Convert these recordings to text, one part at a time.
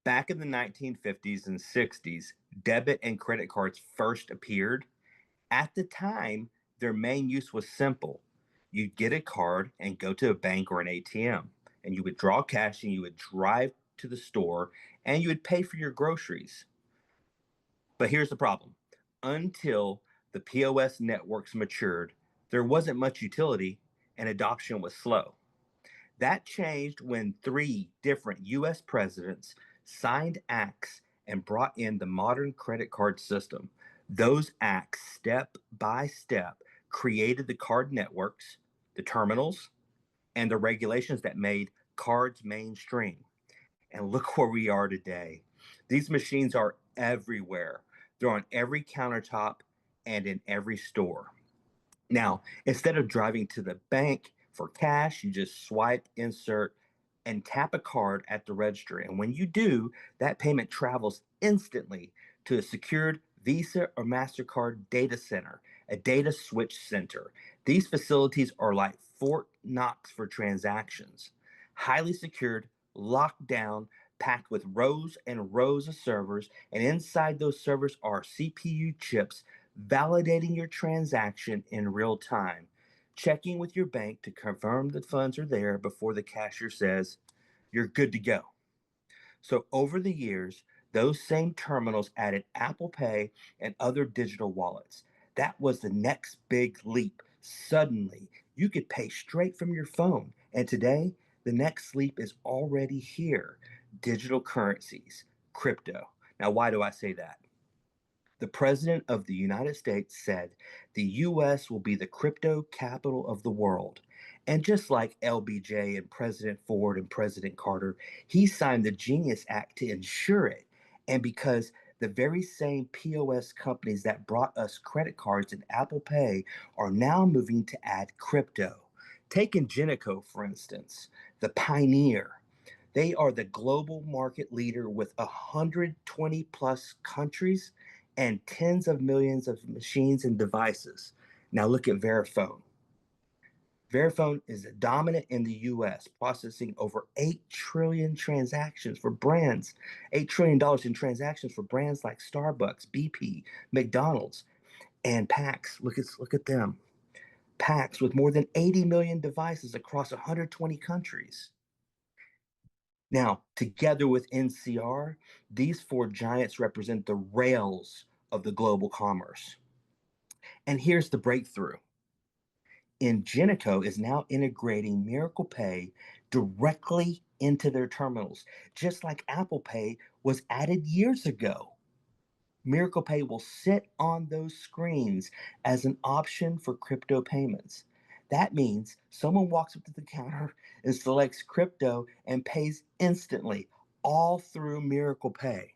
Back in the 1950s and 60s, debit and credit cards first appeared. At the time, their main use was simple. You'd get a card and go to a bank or an ATM, and you would draw cash and you would drive to the store and you would pay for your groceries. But here's the problem: until the POS networks matured, there wasn't much utility and adoption was slow. That changed when three different US presidents signed acts and brought in the modern credit card system. Those acts, step by step, created the card networks, the terminals, and the regulations that made cards mainstream. And look where we are today. These machines are everywhere, they're on every countertop and in every store. Now, instead of driving to the bank for cash, you just swipe, insert, and tap a card at the register. And when you do, that payment travels instantly to a secured Visa or MasterCard data center, a data switch center. These facilities are like Fort Knox for transactions, highly secured, locked down, packed with rows and rows of servers. And inside those servers are CPU chips validating your transaction in real time, checking with your bank to confirm the funds are there before the cashier says you're good to go. So, over the years, those same terminals added Apple Pay and other digital wallets. That was the next big leap. Suddenly, you could pay straight from your phone. And today, the next leap is already here: digital currencies, crypto. Now, why do I say that? The President of the United States said the US will be the crypto capital of the world. And just like LBJ and President Ford and President Carter, he signed the Genius Act to ensure it. And because the very same POS companies that brought us credit cards and Apple Pay are now moving to add crypto. Take Ingenico, for instance, the pioneer. They are the global market leader with 120 plus countries and tens of millions of machines and devices. Now look at Verifone. Verifone is dominant in the US, processing over 8 trillion transactions for brands, $8 trillion in transactions for brands like Starbucks, BP, McDonald's, and PAX. Look at them. PAX with more than 80 million devices across 120 countries. Now, together with NCR, these four giants represent the rails of the global commerce. And here's the breakthrough. Ingenico is now integrating Miracle Pay directly into their terminals, just like Apple Pay was added years ago. Miracle Pay will sit on those screens as an option for crypto payments. That means someone walks up to the counter and selects crypto and pays instantly, all through Miracle Pay.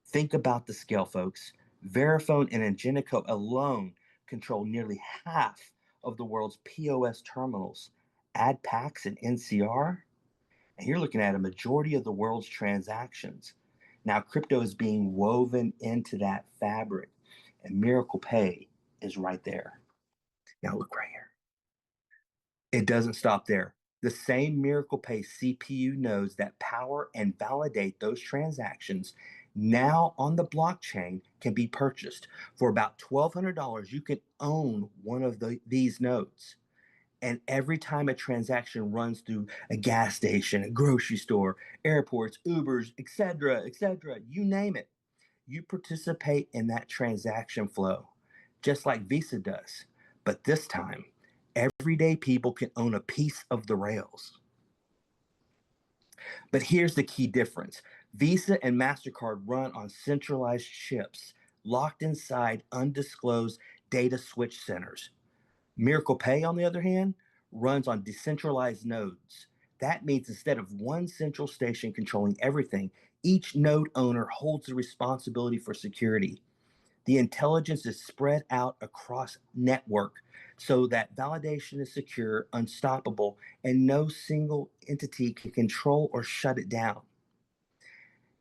Think about the scale, folks. Verifone and Ingenico alone control nearly half of the world's POS terminals. Add PAX and NCR, and you're looking at a majority of the world's transactions. Now, crypto is being woven into that fabric, and Miracle Pay is right there. Now, look right here. It doesn't stop there. The same Miracle Pay CPU nodes that power and validate those transactions now on the blockchain can be purchased. For about $1,200, you can own one of these nodes. And every time a transaction runs through a gas station, a grocery store, airports, Ubers, etc., you name it, you participate in that transaction flow, just like Visa does. But this time, everyday people can own a piece of the rails. But here's the key difference: Visa and MasterCard run on centralized chips locked inside undisclosed data switch centers. Miracle Pay, on the other hand, runs on decentralized nodes. That means instead of one central station controlling everything, each node owner holds the responsibility for security. The intelligence is spread out across network so that validation is secure, unstoppable, and no single entity can control or shut it down.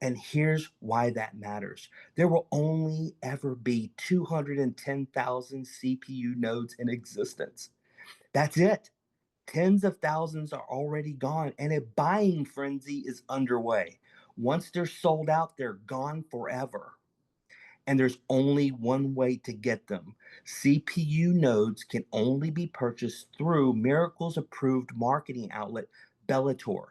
And here's why that matters. There will only ever be 210,000 CPU nodes in existence. That's it. Tens of thousands are already gone, and a buying frenzy is underway. Once they're sold out, they're gone forever. And there's only one way to get them. CPU nodes can only be purchased through Miracle's approved marketing outlet, Bellator.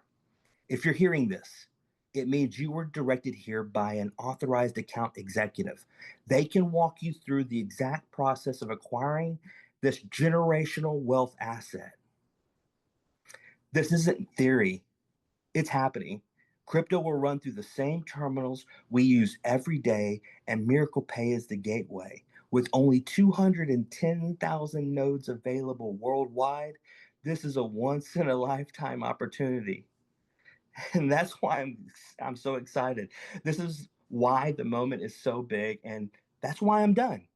If you're hearing this, it means you were directed here by an authorized account executive. They can walk you through the exact process of acquiring this generational wealth asset. This isn't theory, it's happening. Crypto will run through the same terminals we use every day, and Miracle Pay is the gateway. With only 210,000 nodes available worldwide, this is a once in a lifetime opportunity. And that's why I'm so excited. This is why the moment is so big, and that's why I'm done.